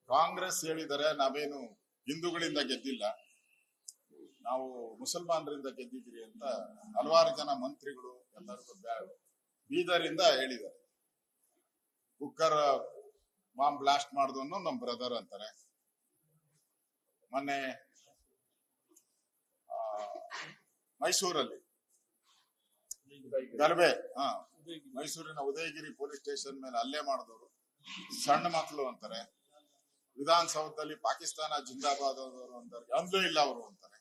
ಕಾಂಗ್ರೆಸ್ ಹೇಳಿದರೆ ನಾವೇನು ಹಿಂದೂಗಳಿಂದ ಗೆದ್ದಿಲ್ಲ, ನಾವು ಮುಸಲ್ಮಾನರಿಂದ ಗೆದ್ದಿದ್ದೀರಿ ಅಂತ ಹಲವಾರು ಜನ ಮಂತ್ರಿಗಳು ಎಲ್ಲರಿಗೂ ಬೀದರಿಂದ ಹೇಳಿದ್ದಾರೆ. ಕುಕ್ಕರ್ ಬಾಂಬ್ ಬ್ಲಾಸ್ಟ್ ಮಾಡಿದವನು ನಮ್ ಬ್ರದರ್ ಅಂತಾರೆ. ಮೊನ್ನೆ ಮೈಸೂರಲ್ಲಿ ಗಲಭೆ, ಮೈಸೂರಿನ ಉದಯಗಿರಿ ಪೊಲೀಸ್ ಸ್ಟೇಷನ್ ಮೇಲೆ ಹಲ್ಲೆ ಮಾಡಿದವರು ಸಣ್ಣ ಮಕ್ಕಳು ಅಂತಾರೆ. ವಿಧಾನಸೌಧದಲ್ಲಿ ಪಾಕಿಸ್ತಾನ ಜಿಂದಾಬಾದ್ ಅಂತಾರೆ, ಅಂದ್ಲೂ ಇಲ್ಲ ಅವರು ಅಂತಾರೆ.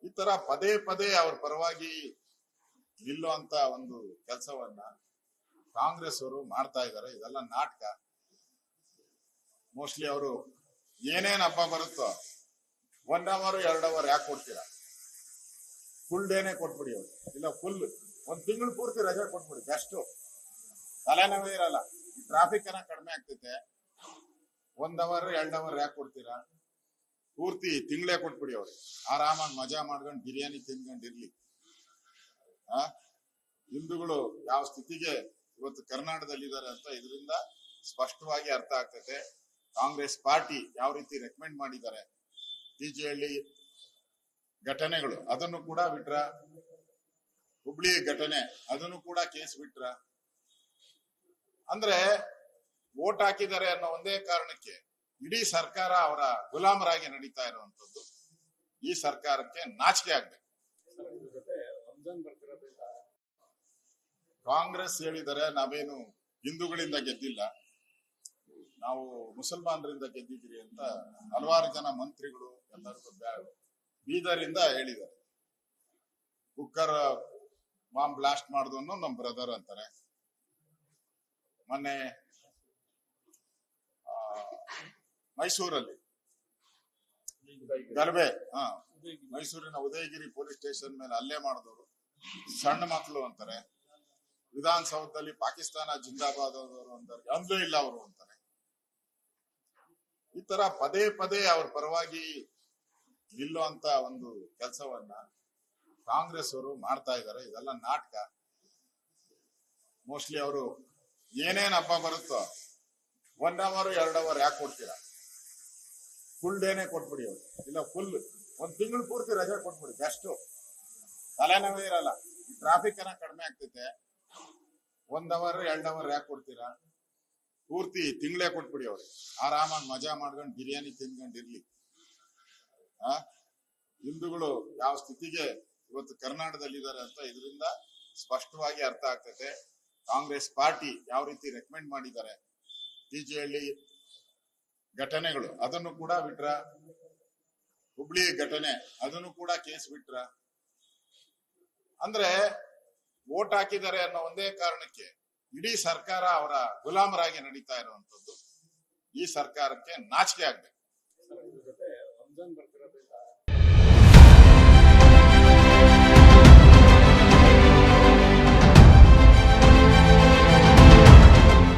ಈ ತರ ಪದೇ ಪದೇ ಅವ್ರ ಪರವಾಗಿ ನಿಲ್ಲುವಂತ ಒಂದು ಕೆಲಸವನ್ನ ಕಾಂಗ್ರೆಸ್ ಅವರು ಮಾಡ್ತಾ ಇದ್ದಾರೆ. ಇದೆಲ್ಲ ನಾಟಕ. ಮೋಸ್ಟ್ಲಿ ಅವರು ಏನೇನ್ ಹಬ್ಬ ಬರುತ್ತೋ 1 ಅವರ್ 2 ಅವರ್ ಯಾಕೆ ಕೊಡ್ತೀರಾ? ಫುಲ್ ಡೇನೆ ಕೊಟ್ಬಿಡಿ ಅವ್ರು, ಇಲ್ಲ ಫುಲ್ 1 ತಿಂಗಳು ಪೂರ್ತಿ ರಜೆ ಕೊಟ್ಬಿಡಿ. ಬೆಸ್ಟ್, ತಲೆನೋವೇ ಇರಲ್ಲ. ಟ್ರಾಫಿಕ್ ಅನ್ನ ಕಡಿಮೆ ಆಗ್ತೈತೆ. 1 ಅವರ್ 2 ಅವರ್ ಯಾಕೆ ಕೊಡ್ತೀರಾ? ಪೂರ್ತಿ ತಿಂಗಳೇ ಕೊಟ್ಬಿಡಿ ಅವ್ರಿಗೆ. ಆರಾಮಾಗಿ ಮಜಾ ಮಾಡ್ಕೊಂಡು ಬಿರಿಯಾನಿ ತಿನ್ಕೊಂಡಿರ್ಲಿ. ಹಿಂದೂಗಳು ಯಾವ ಸ್ಥಿತಿಗೆ ಇವತ್ತು ಕರ್ನಾಟಕದಲ್ಲಿದ್ದಾರೆ ಅಂತ ಇದರಿಂದ ಸ್ಪಷ್ಟವಾಗಿ ಅರ್ಥ ಆಗ್ತೈತೆ. ಕಾಂಗ್ರೆಸ್ ಪಾರ್ಟಿ ಯಾವ ರೀತಿ ರೆಕಮೆಂಡ್ ಮಾಡಿದ್ದಾರೆ. ಟಿಜಿಹಳ್ಳಿ ಘಟನೆಗಳು ಅದನ್ನು ಕೂಡ ಬಿಟ್ರ, ಹುಬ್ಳಿ ಘಟನೆ ಅದನ್ನು ಕೂಡ ಕೇಸ್ ಬಿಟ್ರ. ಅಂದ್ರೆ ವೋಟ್ ಹಾಕಿದ್ದಾರೆ ಅನ್ನೋ ಒಂದೇ ಕಾರಣಕ್ಕೆ ಇಡೀ ಸರ್ಕಾರ ಅವರ ಗುಲಾಮರಾಗಿ ನಡೀತಾ ಇರುವಂತದ್ದು. ಈ ಸರ್ಕಾರಕ್ಕೆ ನಾಚಿಕೆ ಆಗ್ಬೇಕು. ಕಾಂಗ್ರೆಸ್ ಹೇಳಿದರೆ ನಾವೇನು ಹಿಂದೂಗಳಿಂದ ಗೆದ್ದಿಲ್ಲ, ನಾವು ಮುಸಲ್ಮಾನರಿಂದ ಗೆದ್ದಿದ್ದೀರಿ ಅಂತ ಹಲವಾರು ಜನ ಮಂತ್ರಿಗಳು ಎಲ್ಲರಿಗೂ ಬೀದರಿಂದ ಹೇಳಿದ್ದಾರೆ. ಕುಕ್ಕರ್ ಬಾಂಬ್ ಬ್ಲಾಸ್ಟ್ ಮಾಡಿದವನು ನಮ್ ಬ್ರದರ್ ಅಂತಾರೆ. ಮೊನ್ನೆ ಮೈಸೂರಲ್ಲಿ ಗಲಭೆ, ಮೈಸೂರಿನ ಉದಯಗಿರಿ ಪೊಲೀಸ್ ಸ್ಟೇಷನ್ ಮೇಲೆ ಹಲ್ಲೆ ಮಾಡಿದವರು ಸಣ್ಣ ಮಕ್ಕಳು ಅಂತಾರೆ. ವಿಧಾನಸೌಧದಲ್ಲಿ ಪಾಕಿಸ್ತಾನ ಜಿಂದಾಬಾದ್ ಅಂತಾರೆ, ಅಂದ್ಲೂ ಇಲ್ಲ ಅವರು ಅಂತಾರೆ. ಈ ತರ ಪದೇ ಪದೇ ಅವ್ರ ಪರವಾಗಿ ನಿಲ್ಲುವಂತ ಒಂದು ಕೆಲಸವನ್ನ ಕಾಂಗ್ರೆಸ್ ಅವರು ಮಾಡ್ತಾ ಇದ್ದಾರೆ. ಇದೆಲ್ಲ ನಾಟಕ. ಮೋಸ್ಟ್ಲಿ ಅವರು ಏನೇನ್ ಹಬ್ಬ ಬರುತ್ತೋ 1 ಅವರ್ 2 ಅವರ್ ಯಾಕೆ ಕೊಡ್ತೀರಾ? ಫುಲ್ ಡೇನೆ ಕೊಟ್ಬಿಡಿ ಅವ್ರು, ಇಲ್ಲ ಫುಲ್ 1 ತಿಂಗಳು ಪೂರ್ತಿ ರಜೆ ಕೊಟ್ಬಿಡಿ. ಬೆಸ್ಟ್, ತಲೆನೋವೇ ಇರಲ್ಲ. ಟ್ರಾಫಿಕ್ ಅನ್ನ ಕಡಿಮೆ ಆಗ್ತೈತೆ. 1 ಅವರ್ 2 ಅವರ್ ಯಾಕೆ ಕೊಡ್ತೀರಾ? ಪೂರ್ತಿ ತಿಂಗಳೇ ಕೊಟ್ಬಿಡಿ ಅವ್ರಿಗೆ. ಆರಾಮಾಗಿ ಮಜಾ ಮಾಡ್ಕೊಂಡು ಬಿರಿಯಾನಿ ತಿನ್ಕೊಂಡಿರ್ಲಿ. ಹಿಂದೂಗಳು ಯಾವ ಸ್ಥಿತಿಗೆ ಇವತ್ತು ಕರ್ನಾಟಕದಲ್ಲಿದ್ದಾರೆ ಅಂತ ಇದರಿಂದ ಸ್ಪಷ್ಟವಾಗಿ ಅರ್ಥ ಆಗ್ತೈತೆ. ಕಾಂಗ್ರೆಸ್ ಪಾರ್ಟಿ ಯಾವ ರೀತಿ ರೆಕಮೆಂಡ್ ಮಾಡಿದ್ದಾರೆ. ಟಿಜಿಹಳ್ಳಿ ಘಟನೆಗಳು ಅದನ್ನು ಕೂಡ ಬಿಟ್ರ, ಹುಬ್ಳಿ ಘಟನೆ ಅದನ್ನು ಕೂಡ ಕೇಸ್ ಬಿಟ್ರ. ಅಂದ್ರೆ ವೋಟ್ ಹಾಕಿದ್ದಾರೆ ಅನ್ನೋ ಒಂದೇ ಕಾರಣಕ್ಕೆ ಇಡೀ ಸರ್ಕಾರ ಅವರ ಗುಲಾಮರಾಗಿ ನಡೀತಾ ಇರುವಂತದ್ದು. ಈ ಸರ್ಕಾರಕ್ಕೆ ನಾಚಿಕೆ ಆಗ್ಬೇಕು.